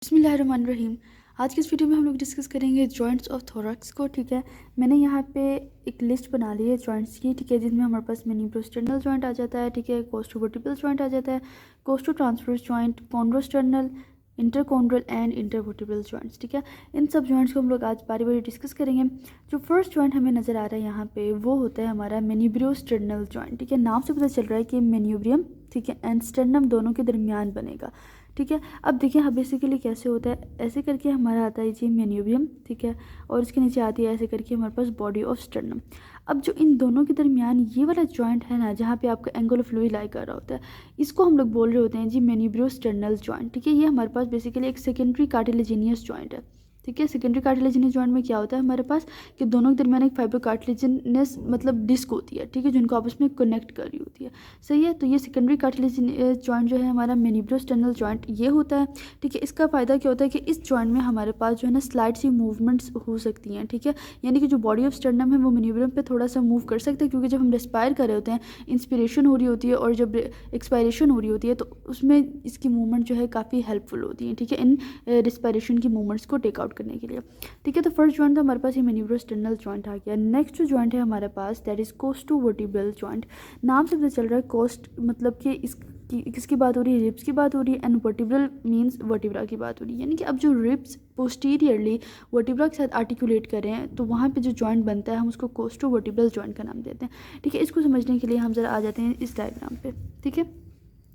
बिस्मिल्लाहिर्रहमानिर्रहीम। आज की इस वीडियो में हम लोग डिस्कस करेंगे जॉइंट्स ऑफ थोरैक्स को। ठीक है, मैंने यहाँ पे एक लिस्ट बना ली है जॉइंट्स की। ठीक है, जिसमें हमारे पास मेनिब्रोस्टर्नल जॉइंट आ जाता है। ठीक है, कोस्टोवर्टिब्रल जॉइंट आ जाता है, costotransverse joint, chondrosternal, interchondral and intervertebral joints. ठीक है, इन सब जॉइंट्स को हम लोग आज बारी बारी डिस्कस करेंगे। जो फर्स्ट जॉइंट हमें नज़र आ रहा है यहाँ पे वो होता है हमारा मेनिब्रोस्टर्नल जॉइंट। ठीक है, नाम से पता चल रहा है कि मेन्यूब्रियम, ठीक है, एंड स्टर्नम दोनों के दरमियान बनेगा। ठीक है, अब देखिए हाँ बेसिकली कैसे होता है, ऐसे करके हमारा आता है जी मेन्यूबियम। ठीक है, और इसके नीचे आती है ऐसे करके हमारे पास बॉडी ऑफ स्टर्नम। अब जो इन दोनों के दरमियान ये वाला जॉइंट है ना, जहाँ पे आपका एंगल ऑफ लुई लाई कर रहा होता है, इसको हम लोग बोल रहे होते हैं जी मेनिब्रोस्टर्नल जॉइंट। ठीक है, ये हमारे पास बेसिकली एक सेकेंडरी कार्टिलेजिनियस जॉइंट है। ठीक है, सेकेंडरी कार्टिलेजिनियस जॉइंट में क्या होता है हमारे पास कि दोनों के दरमियान एक फाइब्रो कार्टिलेजिनस मतलब डिस्क होती है। ठीक है, जिनको आपस में कनेक्ट कर रही होती है। सही है, तो ये सेकेंडरी कार्टिलेजिनस जॉइंट जो है हमारा मेनिब्रोस्टर्नल जॉइंट ये होता है। ठीक है, इसका फ़ायदा क्या होता है कि इस जॉइंट में हमारे पास जो है ना स्लाइड सी मूवमेंट्स हो सकती हैं। ठीक है, यानी कि जो बॉडी ऑफ स्टर्नम है वो मेन्यूब्रियम पे थोड़ा सा मूव कर सकता है, क्योंकि जब हम रेस्पायर कर रहे होते हैं, इंस्पिरेशन हो रही होती है और जब एक्सपायरेशन हो रही होती है तो उसमें इसकी मूवमेंट जो है काफ़ी हेल्पफुल होती है। ठीक है, इन रिस्पायरेशन की मूवमेंट्स को टेक आउट करने के लिए। ठीक है, तो फर्स्ट जॉइंट तो हमारे पास ये मेनिब्रोस्टर्नल जॉइंट आ गया। नेक्स्ट जो जॉइंट है हमारे पास दैट इज कोस्टोवर्टिब्रल जॉइंट। नाम से पता चल रहा है कोस्ट मतलब कि किसकी बात हो रही है, रिब्स की बात हो रही है, एंड वर्टिब्रल मींस वर्टिब्रा की बात हो रही है। यानी कि अब जो रिब्स पोस्टीरियरली वर्टिब्रा के साथ आर्टिकुलेट कर रहे हैं तो वहाँ पे जो जॉइंट बनता है हम उसको कोस्टोवर्टिब्रल जॉइंट का नाम देते हैं। ठीक है, इसको समझने के लिए हम जरा आ जाते हैं इस डायग्राम पे। ठीक है,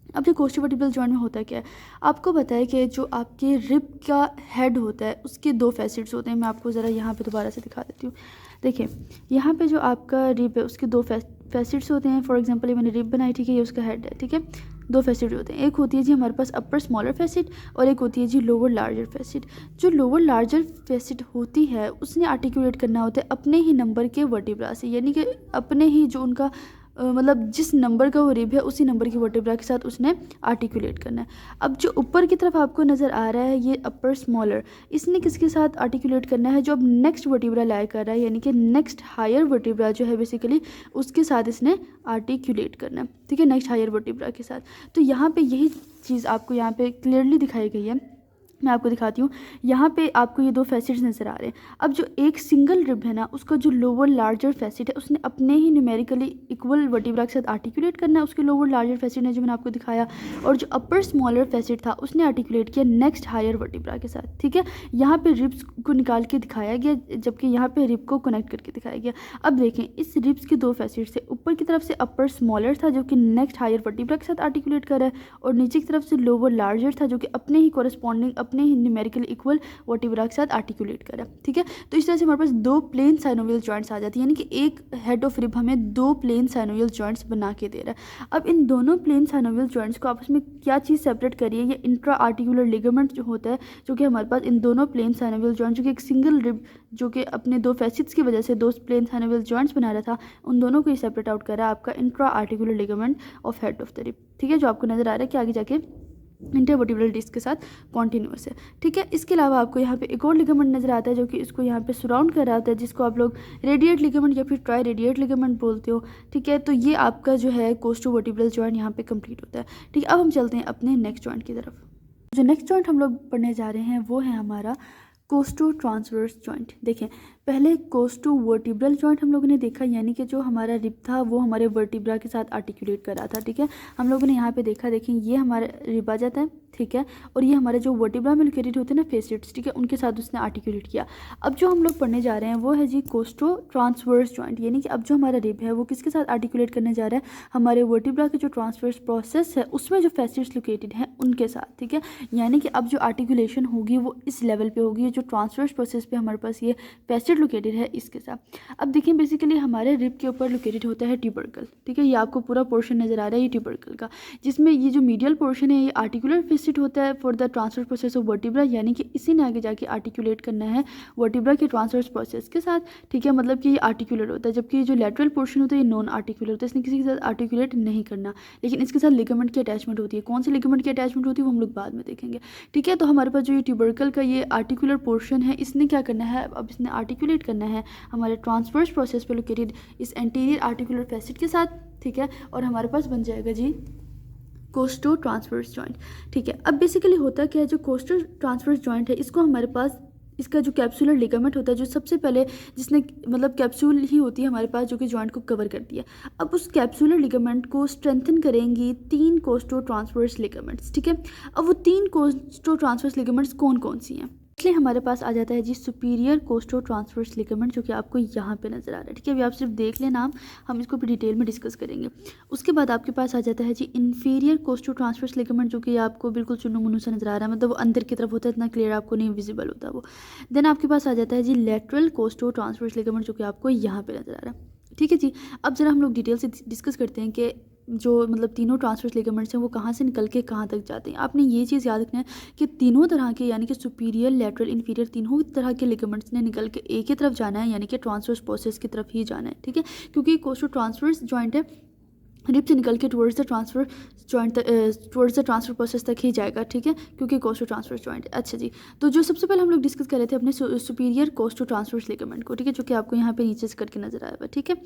अब जो कोस्टोवर्टिब्रल जॉइंट में होता है क्या है, आपको पता है कि जो आपके रिब का हेड होता है उसके दो फैसेट्स होते हैं। मैं आपको ज़रा यहाँ पे दोबारा से दिखा देती हूँ। देखिए, यहाँ पे जो आपका रिब है उसके दो फैसेट्स होते हैं। फॉर एग्जांपल ये मैंने रिब बनाई, ठीक है, ये उसका हेड है। ठीक है, दो फैसेट होते हैं, एक होती है जी हमारे पास अपर स्मॉलर फैसेट और एक होती है जी लोअर लार्जर फैसेट। जो लोअर लार्जर फैसेट होती है उसने आर्टिकुलेट करना होता है अपने ही नंबर के वर्टिब्रा से, यानी कि अपने ही जो उनका मतलब जिस नंबर का वो रिब है उसी नंबर की वर्टिब्रा के साथ उसने आर्टिकुलेट करना है। अब जो ऊपर की तरफ आपको नज़र आ रहा है ये अपर स्मॉलर, इसने किसके साथ आर्टिकुलेट करना है, जो अब नेक्स्ट वर्टिब्रा लाई कर रहा है, यानी कि नेक्स्ट हायर वर्टिब्रा जो है बेसिकली उसके साथ इसने आर्टिकुलेट करना है। ठीक है, नेक्स्ट हायर वर्टिब्रा के साथ। तो यहाँ पे यही चीज़ आपको यहाँ पे क्लियरली दिखाई गई है। मैं आपको दिखाती हूँ, यहाँ पे आपको ये दो फैसेट्स नज़र आ रहे हैं। अब जो एक सिंगल रिब है ना, उसका जो लोअर लार्जर फैसेट है उसने अपने ही न्यूमेरिकली इक्वल वर्टिब्रा के साथ आर्टिकुलेट करना है, उसके लोअर लार्जर फैसेट ने जो मैंने आपको दिखाया, और जो अपर स्मॉलर फैसेट था उसने आर्टिकुलेट किया नेक्स्ट हायर वर्टिब्रा के साथ। ठीक है, यहाँ पे रिब्स को निकाल के दिखाया गया, जबकि यहाँ पे रिब को कनेक्ट करके दिखाया गया। अब देखें, इस रिब्स के दो फैसेट से ऊपर की तरफ से अपर स्मॉलर था जो कि नेक्स्ट हायर वर्टिब्रा के साथ आर्टिकुलेट कर रहा है, और नीचे की तरफ से लोअर लार्जर था जो कि अपने ही कॉरेस्पॉन्डिंग अपने ही न्यूमेरिकली इक्वल वर्टिब्रा के साथ आर्टिकुलेट करा। ठीक है, तो इस तरह से हमारे पास दो प्लेन साइनोवियल जॉइंट्स आ जाती है, यानी कि एक हेड ऑफ रिब हमें दो प्लेन साइनोवियल जॉइंट्स बना के दे रहा है। अब इन दोनों प्लेन साइनोवियल जॉइंट्स को आपस में क्या चीज़ सेपरेट करिए, ये इंट्रा आर्टिकुलर लिगामेंट जो होता है, जो कि हमारे पास इन दोनों प्लेन साइनोवियल जॉइंट जो कि एक सिंगल रिब जो कि अपने दो फैसेट्स की वजह से दो प्लेन साइनोवियल जॉइंट्स बना रहा था, उन दोनों को ही सेपरेट आउट कर रहा है आपका intra articular ligament of head of the rib. ठीक है, जो आपको नजर आ रहा है कि आगे जाके इंटरवर्टिब्रल डिस्क के साथ कॉन्टिन्यूस है। ठीक है, इसके अलावा आपको यहाँ पे एक और लिगामेंट नजर आता है जो कि इसको यहाँ पे सराउंड कर रहा होता है, जिसको आप लोग रेडिएट लिगामेंट या फिर ट्राई रेडिएट लिगामेंट बोलते हो। ठीक है, तो ये आपका जो है कोस्टोवर्टिब्रल जॉइंट यहाँ पे कंप्लीट होता है। ठीक है, अब हम चलते हैं अपने नेक्स्ट जॉइंट की तरफ। जो नेक्स्ट जॉइंट हम लोग पढ़ने जा रहे हैं वो है हमारा कोस्टो ट्रांसवर्स जॉइंट। देखें, पहले कोस्टोवर्टिब्रल जॉइंट हम लोगों ने देखा, यानी कि जो हमारा रिब था वो हमारे वर्टिब्रा के साथ आर्टिकुलेट कर रहा था। ठीक है, हम लोगों ने यहाँ पे देखा, देखें ये हमारा रिब आ जाता है। ठीक है, और ये हमारे जो वर्टिब्रा में लोकेटेड होते हैं ना फेसेट्स, ठीक है, उनके साथ उसने आर्टिकुलेट किया। अब जो हम लोग पढ़ने जा रहे हैं वो है जी कोस्टो ट्रांसवर्स जॉइंट, यानी कि अब जो हमारा रिब है वो किसके साथ आर्टिकुलेट करने जा रहा है, हमारे वर्टिब्रा के जो ट्रांसवर्स प्रोसेस है उसमें जो फैसेट्स लोकेटेड हैं उनके साथ। ठीक है, यानी कि अब जो आर्टिकुलेशन होगी वो इस लेवल पे होगी, जो ट्रांसवर्स प्रोसेस पे हमारे पास ये फैसेट लोकेटेड है इसके साथ। अब देखिए, बेसिकली हमारे रिब के ऊपर लोकेटेड होता है ट्यूबरकल। ठीक है, ये आपको पूरा पोर्शन नजर आ रहा है ये ट्यूबरकल का, जिसमें ये जो मीडियल पोर्शन है ये आर्टिकुलर फैसेट होता है for the transfer process of vertebra, यानी कि इसी ने आगे जाके आर्टिकुलेट करना है वर्टिब्रा के ट्रांसफर प्रोसेस के साथ। ठीक है, मतलब कि ये आर्टिकुलर होता है, जबकि जो लेटरल पोर्शन होता है ये नॉन आर्टिकुलर होता है, इसने किसी के साथ आर्टिकुलेट नहीं करना, लेकिन इसके साथ लिगामेंट की अटैचमेंट होती है। कौन सी लिगामेंट की अटैचमेंट होती है वो हम लोग बाद में देखेंगे। ठीक है, तो हमारे पास जो ये ट्यूबरकल का ये आर्टिकुलर पोर्शन है इसने क्या करना है, अब इसने आर्टिकुलेट करना है हमारे ट्रांसवर्स प्रोसेस पे लोकेटेड इस एंटीरियर आर्टिकुलर फैसेट के साथ। ठीक है, और हमारे पास बन जाएगा जी कोस्टो ट्रांसवर्स जॉइंट। ठीक है, अब बेसिकली होता क्या है, जो कोस्टो ट्रांसवर्स जॉइंट है इसको हमारे पास इसका जो कैप्सुलर लिगामेंट होता है, जो सबसे पहले जिसने मतलब कैप्सूल ही होती है हमारे पास जो कि जॉइंट को कवर करती है। अब उस कैप्सुलर लिगामेंट को स्ट्रेंथन करेंगी 3 कोस्टो ट्रांसवर्स लिगामेंट्स। ठीक है, अब वो 3 कोस्टो ट्रांसवर्स लिगामेंट्स कौन कौन सी हैं? इसलिए हमारे पास आ जाता है जी सुपीरियर कोस्टो ट्रांसवर्स लिगामेंट, जो कि आपको यहाँ पे नजर आ रहा है। ठीक है, अभी आप सिर्फ देख लें नाम, हम इसको भी डिटेल में डिस्कस करेंगे। उसके बाद आपके पास आ जाता है जी इंफीरियर कोस्टो ट्रांसवर्स लिगामेंट, जो कि आपको बिल्कुल चुन्नू मुन्नू से नजर आ रहा है, मतलब वो अंदर की तरफ होता है, इतना क्लियर आपको नहीं विजिबल होता वो। देन आपके पास आ जाता है जी लेटरल कोस्टो ट्रांसवर्स लिगामेंट, जो कि आपको यहाँ पे नजर आ रहा है। ठीक है जी, अब जरा हम लोग डिटेल से डिस्कस करते हैं कि जो मतलब तीनों ट्रांसवर्स लिगामेंट्स हैं वो कहाँ से निकल के कहाँ तक जाते हैं। आपने ये चीज़ याद रखना है कि तीनों तरह के यानी कि सुपीरियर, लेटरल, इंफीरियर, तीनों तरह के लिगामेंट्स ने निकल के एक ही तरफ जाना है, यानी कि ट्रांसवर्स प्रोसेस की तरफ ही जाना है। ठीक है, क्योंकि कोस्टो ट्रांसवर्स जॉइंट है, रिप से निकल के towards the transfer joint towards the transfer process तक ही जाएगा। ठीक है, क्योंकि कोस्टो ट्रांसफर जॉइंट है। अच्छा जी, तो जो सबसे पहले हम लोग डिस्कस कर रहे थे अपने सुपीरियर कोस्टो ट्रांसवर्स लिगामेंट को। ठीक है, जो कि आपको यहाँ पे नीचे से करके नजर आया हुआ। ठीक है,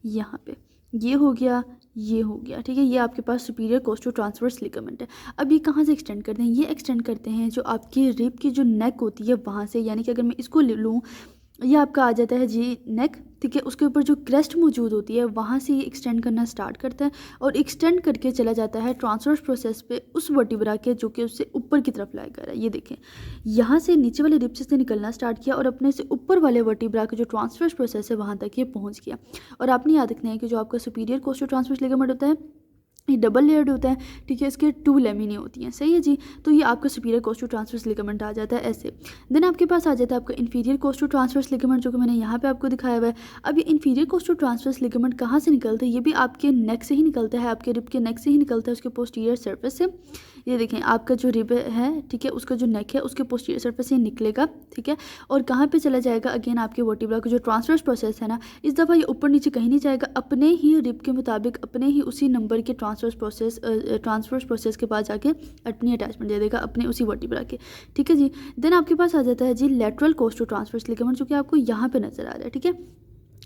यहाँ पे ये हो गया, ये हो गया। ठीक है, ये आपके पास सुपीरियर कोस्टो ट्रांसवर्स लिगामेंट है। अब ये कहाँ से एक्सटेंड करते हैं? ये एक्सटेंड करते हैं जो आपकी रिप की जो नेक होती है वहाँ से, यानी कि अगर मैं इसको ले लूँ, ये आपका आ जाता है जी नेक। ठीक है, उसके ऊपर जो क्रेस्ट मौजूद होती है वहाँ से ये एक्सटेंड करना स्टार्ट करता है और एक्सटेंड करके चला जाता है ट्रांसवर्स प्रोसेस पे उस वर्टिब्रा के जो कि उससे ऊपर की तरफ लाई कर रहा है। ये देखें, यहाँ से नीचे वाले रिप्स से निकलना स्टार्ट किया और अपने से ऊपर वाले वर्टिब्रा के जो ट्रांसवर्स प्रोसेस है वहाँ तक ये पहुँच गया। और आपने याद रखना है कि जो आपका सुपीरियर कोस्टो ट्रांसवर्स लिगामेंट होता है ये डबल लेयर्ड होता है। ठीक है, इसके 2 लेमिनी होती हैं। सही है जी, तो ये आपका सुपीरियर कोस्टो ट्रांसवर्स लिगामेंट आ जाता है ऐसे। देन आपके पास आ जाता है आपका इंफीरियर कोस्टो ट्रांसवर्स लिगामेंट, जो कि मैंने यहाँ पे आपको दिखाया हुआ है। अब ये इंफीरियर कोस्टो ट्रांसवर्स लिगामेंट कहाँ से निकलता है? ये भी आपके नेक से ही निकलता है, आपके रिब के नेक से ही निकलता है, उसके पोस्टीरियर सर्फेस से। ये देखें, आपका जो रिब है, ठीक है, उसका जो नेक है उसके पोस्टीरियर सर्फेस से निकलेगा। ठीक है, और कहाँ पे चला जाएगा? अगेन आपके वर्टिब्रा का जो ट्रांसवर्स प्रोसेस है ना, इस दफ़ा ये ऊपर नीचे कहीं नहीं जाएगा, अपने ही रिब के मुताबिक अपने ही उसी नंबर के ट्रांसवर्स प्रोसेस के पास जाके अपनी अटैचमेंट दे देगा अपने उसी वर्टिब्रा के। ठीक है जी, देन आपके पास आ जाता है जी लेटरल कोस्टो ट्रांसवर्स लिगामेंट, जो कि आपको यहाँ पे नजर आ रहा है। ठीक है,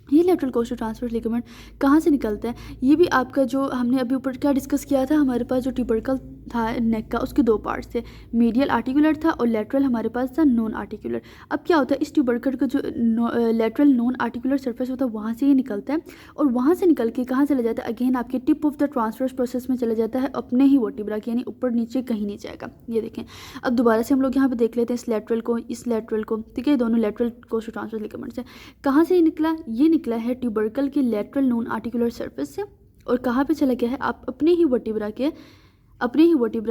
ये लेटरल कोस्टो ट्रांसवर्स लिगामेंट कहाँ से निकलता है? ये भी आपका जो हमने अभी ऊपर क्या डिस्कस किया था, हमारे पास जो ट्यूबरकल था नेक का, उसके 2 पार्ट्स थे, मीडियल आर्टिकुलर था और लेटरल हमारे पास था नॉन आर्टिकुलर। अब क्या होता है, इस ट्यूबरकल का जो लेटरल नॉन आर्टिकुलर सर्फेस होता है वहाँ से ये निकलता है और वहाँ से निकल के कहाँ चला जाता है? अगेन आपके tip of the transverse process में चला जाता है अपने ही वर्टिब्रा के, यानी ऊपर नीचे कहीं नहीं जाएगा। ये देखें, अब दोबारा से हम लोग यहाँ पे देख लेते हैं इस लेटरल को, इस लेटरल को। ठीक है, दोनों लेटरल कोस्टो ट्रांसवर्स लिगामेंट्स हैं। कहाँ से निकला? ये निकला है ट्यूबरकल के लेटरल नॉन आर्टिकुलर सर्फेस से और कहाँ पे चला गया है? आप अपने ही वर्टिब्रा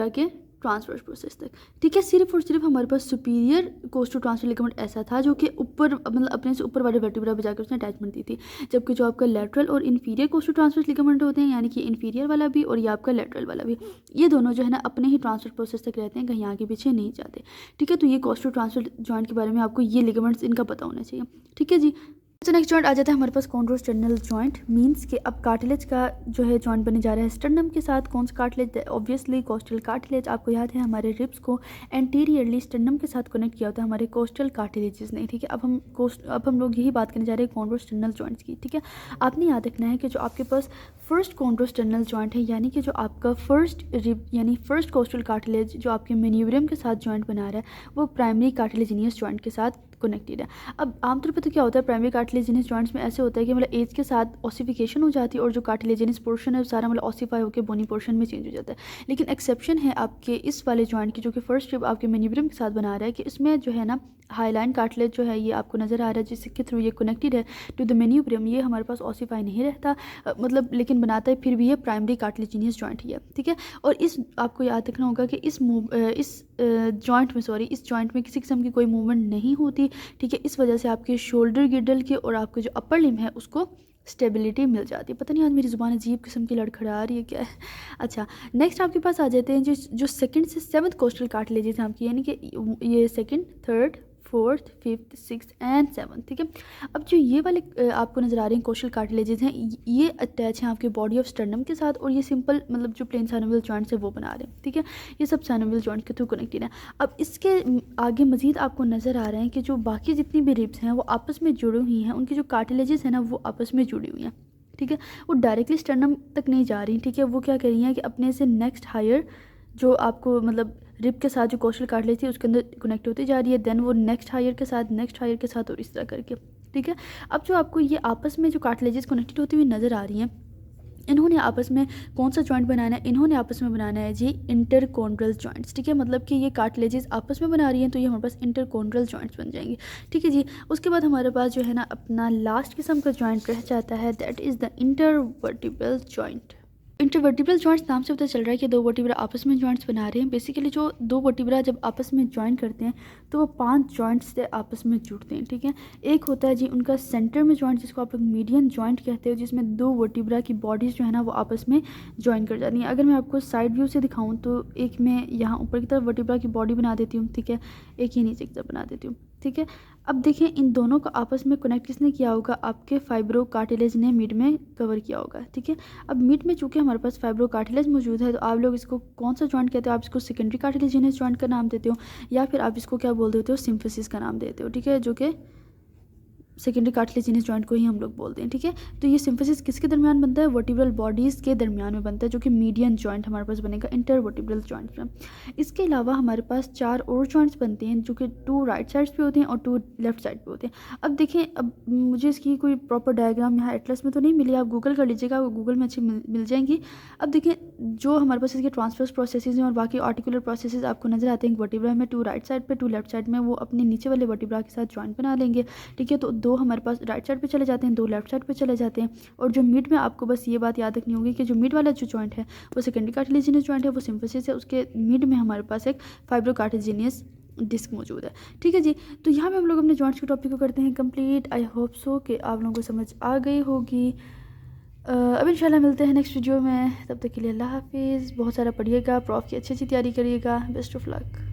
के ट्रांसवर्स प्रोसेस तक। ठीक है, सिर्फ और सिर्फ हमारे पास सुपीरियर कोस्टो ट्रांसवर्स लिगामेंट ऐसा था जो कि ऊपर मतलब अपने से ऊपर वाले वर्टिब्रा पे जाकर उसने अटैचमेंट दी थी, जबकि जो आपका लेटरल और इंफीरियर कोस्टो ट्रांसवर्स लिगामेंट होते हैं, यानी कि इंफीरियर वाला भी और ये आपका लेटरल वाला भी, ये दोनों जो है ना अपने ही ट्रांसफर प्रोसेस तक रहते हैं, कहीं आगे पीछे नहीं जाते। ठीक है, तो ये कोस्टो ट्रांसवर्स जॉइंट के बारे में आपको ये लिगामेंट्स इनका पता होना चाहिए। ठीक है जी, तो नेक्स्ट जॉइंट आ जाता है हमारे पास कॉन्ड्रोस्टर्नल जॉइंट। मींस कि अब कार्टिलेज का जो है जॉइंट बने जा रहा है स्टर्नम के साथ। कौन सा कार्टिलेज? Obviously costal cartilage. आपको याद है हमारे रिब्स को एंटीरियरली स्टर्नम के साथ कनेक्ट किया होता है हमारे कोस्टल कार्टिलेजेस ने। ठीक है, अब हम लोग यही बात करने जा रहे हैं कॉन्ड्रोस्टर्नल जॉइंट्स की। ठीक है, आपने याद रखना है कि जो आपके पास फर्स्ट कॉन्ड्रोस्टर्नल जॉइंट है, यानी कि जो आपका फर्स्ट रिब यानी फर्स्ट कोस्टल कार्टिलेज जो आपके मेन्यूब्रियम के साथ जॉइंट बना रहा है, वो प्राइमरी कार्टिलेजिनियस जॉइंट के साथ कनेक्टेड है। अब आमतौर पर तो क्या होता है, प्राइमरी कार्टिलेजिनस जॉइंट्स में ऐसे होता है कि मतलब एज के साथ ऑसिफिकेशन हो जाती है और जो कार्टिलेजिनस पोर्शन है वो सारा मतलब ऑसिफाई होकर बोनी पोर्शन में चेंज हो जाता है। लेकिन एक्सेप्शन है आपके इस वाले जॉइंट की, जो कि फर्स्ट रिब आपके मेन्यूब्रियम के साथ बना रहा है, कि इसमें जो है ना हाईलाइन कार्टिलेज जो है ये आपको नज़र आ रहा है, जिसके थ्रू ये कनेक्टेड है टू द मेन्यूब्रियम। ये हमारे पास ऑसिफाई नहीं रहता मतलब, लेकिन बनाता है फिर भी ये प्राइमरी कार्टिलेजिनियस जॉइंट ही है। ठीक है, और इस आपको याद रखना होगा कि इस जॉइंट में किसी किस्म की कोई मूवमेंट नहीं होती। ठीक है, इस वजह से आपके शोल्डर गिडल के और आपके जो अपर लिम है उसको स्टेबिलिटी मिल जाती है। पता नहीं आज मेरी ज़ुबान अजीब किस्म की लड़खड़ा रही है क्या है। अच्छा, नेक्स्ट आपके पास आ जाते हैं जो सेकंड से 7th कोस्टल कार्टिलेजेस हैं आपकी, यानी कि ये second, third, 4th, 5th, 6th and 7th। ठीक है, अब जो ये वाले आपको नज़र आ रहे हैं कोस्टल कार्टिलेजेस हैं, ये अटैच हैं आपके बॉडी ऑफ स्टर्नम के साथ और ये सिंपल मतलब जो प्लेन साइनोवियल जॉइंट्स है वो बना रहे हैं। ठीक है, ये सब साइनोवियल जॉइंट के थ्रू कनेक्टेड है। अब इसके आगे मजीद आपको नज़र आ रहे हैं कि जो बाकी जितनी भी रिब्स हैं वो आपस में जुड़ी हुई हैं, उनकी जो कार्टिलेजेस हैं ना वो आपस में जुड़ी हुई हैं। ठीक है, वो डायरेक्टली स्टर्नम तक नहीं जा रही, ठीक है, वो क्या कर रही हैं कि अपने से नेक्स्ट हायर जो आपको मतलब रिब के साथ जो कोस्टल कार्टिलेज थी उसके अंदर कनेक्ट होती जा रही है, देन वो नेक्स्ट हायर के साथ और इस तरह करके, ठीक है। अब जो आपको ये आपस में जो कार्टिलेजेस कनेक्टेड होती हुई नज़र आ रही हैं, इन्होंने आपस में कौन सा जॉइंट बनाना है, इन्होंने आपस में बनाना है जी इंटरकॉन्ड्रल जॉइंट्स, ठीक है, मतलब कि ये कार्टिलेजेस आपस में बना रही हैं तो ये हमारे पास इंटरकॉन्ड्रल जॉइंट्स बन जाएंगे, ठीक है जी। उसके बाद हमारे पास जो है ना अपना लास्ट किस्म का जॉइंट रह जाता है, that is the intervertebral joint. Intervertebral joints नाम से पता चल रहा है कि दो वर्टिब्रा आपस में जॉइंट्स बना रहे हैं। बेसिकली जो दो वर्टिब्रा जब आपस में जॉइन करते हैं तो वो 5 जॉइंट्स से आपस में जुड़ते हैं, ठीक है। एक होता है जी उनका सेंटर में जॉइंट जिसको आप लोग मीडियन जॉइंट कहते हो, जिसमें दो वर्टिब्रा की बॉडीज़ जो है ना वो आपस में जॉइन कर जाती हैं। अगर मैं आपको साइड व्यू से दिखाऊँ तो एक मैं यहाँ ऊपर की तरफ वर्टिब्रा की बॉडी बना देती हूँ, ठीक है, एक ही नीचे की तरफ बना देती हूँ, ठीक है। अब देखें इन दोनों को आपस में कनेक्ट किसने किया होगा, आपके फाइब्रो कार्टिलेज ने मिड में कवर किया होगा, ठीक है। अब मिड में चूंकि हमारे पास फाइब्रो कार्टिलेज मौजूद है तो आप लोग इसको कौन सा जॉइंट कहते हो, आप इसको सेकेंडरी कार्टिलेजिनस जॉइंट का नाम देते हो या फिर आप इसको क्या बोल देते हो, सिम्फिसिस का नाम देते हो, ठीक है, जो कि सेकेंडरी कार्टिलेजिनस जॉइंट को ही हम लोग बोलते हैं, ठीक है। तो ये सिम्फिसिस किसके दरमियान बनता है, वर्टिब्रल बॉडीज़ के दरमियान में बनता है, जो कि मीडियन जॉइंट हमारे पास बनेगा इंटरवर्टिब्रल जॉइंट में। इसके अलावा हमारे पास 4 और जॉइंट्स बनते हैं जो कि 2 राइट साइड्स पे होते हैं और 2 लेफ्ट साइड पे होते हैं। अब देखें, अब मुझे इसकी कोई प्रॉपर डायग्राम यहाँ एटलस में तो नहीं मिली, आप गूगल कर लीजिएगा, वो गूगल में अच्छी मिल जाएंगी। अब देखें जो हमारे पास इसके ट्रांसफर्स प्रोसेसेस हैं और बाकी आर्टिकुलर प्रोसेसेस आपको नजर आते हैं वर्टिब्रा में, 2 राइट साइड पे 2 लेफ्ट साइड में, वो अपने नीचे वाले वर्टिब्रा के साथ जॉइंट बना लेंगे, ठीक है। तो 2 हमारे पास राइट साइड पे चले जाते हैं, 2 लेफ्ट साइड पे चले जाते हैं। और जो मिड में आपको बस ये बात याद रखनी होगी कि जो मिड वाला जो जॉइंट है वो सेकेंडरी कार्टिलेजिनस जॉइंट है, वो सिम्फिसिस है, उसके मिड में हमारे पास एक फाइब्रो कार्टिलेजिनस डिस्क मौजूद है, ठीक है जी। तो यहाँ पे हम लोग अपने जॉइंट्स के टॉपिक को करते हैं कंप्लीट। आई होप सो कि आप लोगों को समझ आ गई होगी। अब इंशाल्लाह मिलते हैं नेक्स्ट वीडियो में, तब तक के लिए अल्लाह हाफिज़। बहुत सारा पढ़िएगा, प्रॉफ की अच्छी तैयारी करिएगा, बेस्ट ऑफ लक।